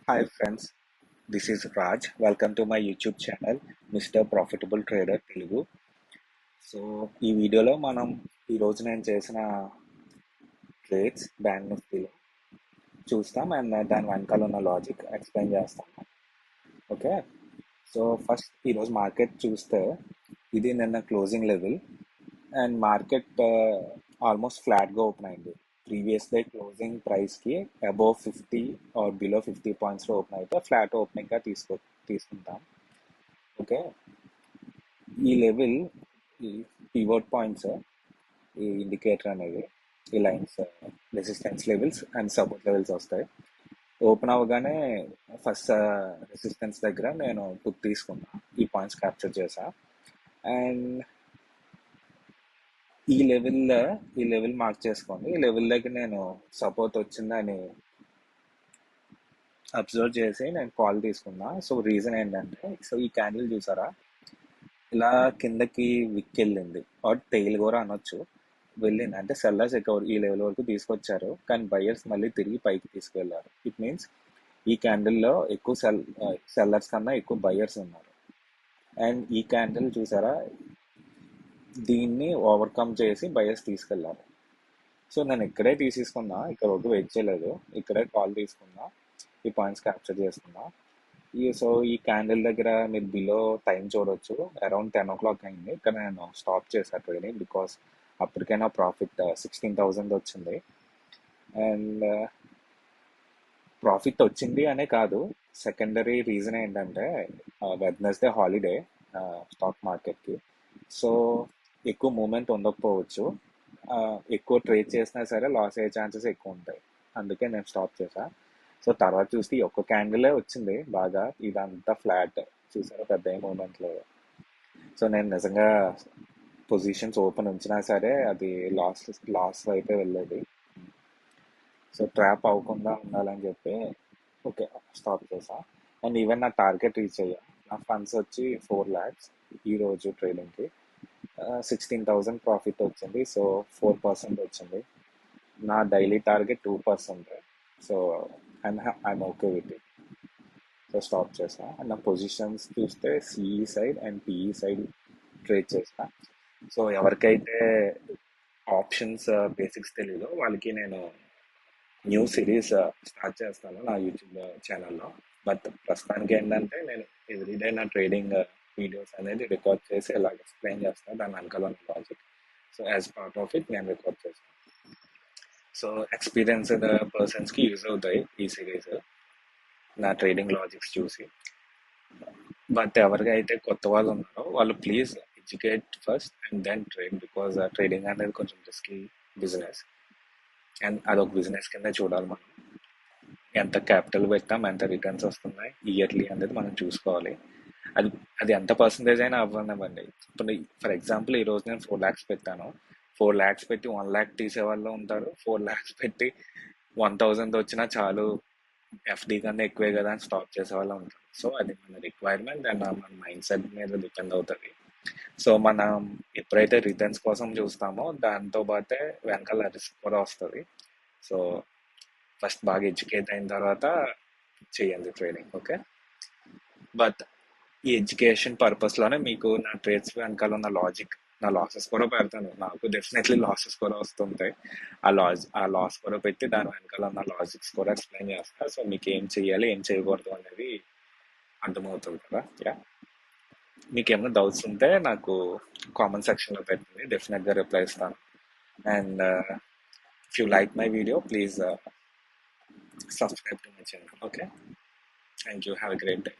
Hi friends, this is Raj. Welcome to my YouTube channel, Mr. Profitable Trader Telugu. So ఈ వీడియోలో మనం ఈరోజు నేను చేసిన ట్రేడ్స్ బ్యాంక్ నిఫ్టీలో చూస్తాం అండ్ దాని వెనకాల ఉన్న లాజిక్ ఎక్స్ప్లెయిన్ చేస్తాం. ఓకే, సో ఫస్ట్ ఈరోజు మార్కెట్ చూస్తే ఇది నిన్న closing level and market almost ఫ్లాట్గా ఓపెన్ అయింది. ప్రీవియస్ డే క్లోజింగ్ ప్రైస్కి అబోవ్ 50 ఆర్ బిలో 50 పాయింట్స్లో ఓపెన్ అయితే ఫ్లాట్ ఓపెనింగ్గా తీసుకుంటాం. ఓకే, ఈ లెవెల్ ఈ పివోట్ పాయింట్స్ ఈ ఇండికేటర్ అనేది ఈ lines resistance levels and support levels వస్తాయి. ఓపెన్ అవ్వగానే ఫస్ట్ రెసిస్టెన్స్ దగ్గర నేను పుట్ తీసుకున్నా, ఈ పాయింట్స్ క్యాప్చర్ చేసా అండ్ ఈ లెవెల్ మార్క్ చేసుకోండి. ఈ లెవెల్ దగ్గర నేను సపోర్ట్ వచ్చిందని అబ్జర్వ్ చేసి నేను కాల్ తీసుకున్నా. సో రీజన్ ఏంటంటే, సో ఈ క్యాండిల్ చూసారా ఇలా కిందకి విక్ వెళ్ళింది ఆర్ టెయిల్ కూడా అనొచ్చు, వెళ్ళింది అంటే సెల్లర్స్ ఎక్కువ ఈ లెవెల్ వరకు తీసుకొచ్చారు కానీ బయర్స్ మళ్ళీ తిరిగి పైకి తీసుకెళ్లారు. ఇట్ మీన్స్ ఈ క్యాండిల్లో ఎక్కువ సెల్లర్స్ కన్నా ఎక్కువ బయర్స్ ఉన్నారు. అండ్ ఈ క్యాండిల్ చూసారా దీన్ని ఓవర్కమ్ చేసి బయర్స్ తీసుకెళ్లారు. సో నేను ఇక్కడే తీసేసుకున్నా, ఇక్కడ వరకు వెయిట్ చేయలేదు, ఇక్కడే కాల్ తీసుకున్నా, ఈ పాయింట్స్ క్యాప్చర్ చేసుకున్నా. సో ఈ క్యాండిల్ దగ్గర మీరు బిలో టైం చూడొచ్చు, అరౌండ్ 10 o'clock అయింది. ఇక్కడ నేను స్టాప్ చేశాను ట్రేడింగ్ బికాస్ అప్పటికైనా ప్రాఫిట్ 16,000 వచ్చింది. అండ్ ప్రాఫిట్ వచ్చింది అనే కాదు, సెకండరీ రీజన్ ఏంటంటే వెడ్నెస్డే హాలిడే స్టాక్ మార్కెట్కి. సో ఎక్కువ మూమెంట్ ఉండకపోవచ్చు, ఎక్కువ ట్రేడ్ చేసినా సరే లాస్ అయ్యే ఛాన్సెస్ ఎక్కువ ఉంటాయి, అందుకే నేను స్టాప్ చేశాను. సో తర్వాత చూస్తే ఒక్క క్యాండిలే వచ్చింది బాగా, ఇదంతా ఫ్లాట్ చూసారా, పెద్ద ఏ మూమెంట్ లేదు. సో నేను నిజంగా పొజిషన్స్ ఓపెన్ ఉంచినా సరే అది లాస్ వైపే వెళ్ళేది. సో ట్రాప్ అవ్వకుండా ఉండాలని చెప్పి ఓకే స్టాప్ చేసా. అండ్ ఈవెన్ నా టార్గెట్ రీచ్ అయ్యా. నా ఫండ్స్ వచ్చి 4 lakhs ఈరోజు ట్రేడింగ్కి 16,000 ప్రాఫిట్ వచ్చింది. సో 4% వచ్చింది. నా daily target 2%. So I'm okay with it. So stop చేసా. అండ్ నా పొజిషన్స్ చూస్తే CE side and PE side trade చేసా. సో ఎవరికైతే ఆప్షన్స్ బేసిక్స్ తెలీదో వాళ్ళకి నేను న్యూ సిరీస్ స్టార్ట్ చేస్తాను నా యూట్యూబ్ ఛానల్లో. బట్ ప్రస్తుతానికి ఏంటంటే నేను ఎవ్రీడే నా ట్రేడింగ్ వీడియోస్ అనేది రికార్డ్ చేసి ఎలా ఎక్స్ప్లెయిన్ చేస్తాను, దాని వెనకాల logic. So as part of it నేను రికార్డ్ చేస్తాను. సో ఎక్స్పీరియన్స్డ్ పర్సన్స్కి యూజ్ అవుతాయి ఈ సిరీస్, నా ట్రేడింగ్ లాజిక్స్ చూసి. బట్ ఎవరికైతే కొత్త వాళ్ళు ఉన్నారో వాళ్ళు please educate first and then trade, because trading అనేది కొంచెం రిస్కీ బిజినెస్ అండ్ అదొక బిజినెస్ కింద చూడాలి మనం. ఎంత క్యాపిటల్ పెట్టాం, ఎంత రిటర్న్స్ వస్తున్నాయి ఇయర్లీ అనేది మనం చూసుకోవాలి. అది ఎంత పర్సంటేజ్ అయినా అవ్వనివ్వండి. ఇప్పుడు ఫర్ ఎగ్జాంపుల్ ఈరోజు నేను 4 lakhs పెట్టాను, 4 lakhs పెట్టి 1 lakh తీసే వాళ్ళు ఉంటారు, 4 lakhs పెట్టి 1,000 వచ్చినా చాలు ఎఫ్డి కన్నా ఎక్కువే కదా అని స్టాప్ చేసే వాళ్ళు ఉంటారు. సో అది మన రిక్వైర్మెంట్ అండ్ మన మైండ్ సెట్ మీద డిపెండ్ అవుతుంది. సో మనం ఎప్పుడైతే రిటర్న్స్ కోసం చూస్తామో దాంతో పాటే వెనకాల రిస్క్ కూడా వస్తుంది. సో ఫస్ట్ బాగా ఎడ్యుకేట్ అయిన తర్వాత చేయండి ట్రేడింగ్. ఓకే, బట్ ఈ ఎడ్యుకేషన్ పర్పస్లోనే మీకు నా ట్రేడ్స్ వెనకాల ఉన్న లాజిక్, నా లాసెస్ కూడా పెడతాను. నాకు డెఫినెట్లీ లాసెస్ కూడా వస్తుంటాయి. ఆ లాస్ కూడా పెట్టి దాని వెనకాల ఉన్న లాజిక్స్ కూడా ఎక్స్ప్లెయిన్ చేస్తాను. సో మీకు ఏం చేయాలి ఏం చేయకూడదు అనేది అర్థమవుతుంది కదా. యా, మీకు ఏమైనా డౌట్స్ ఉంటే నాకు కామెంట్ సెక్షన్లో పెట్టండి, డెఫినెట్గా రిప్లై ఇస్తాను. And if you like my video please subscribe to my channel. Okay, thank you, have a great day.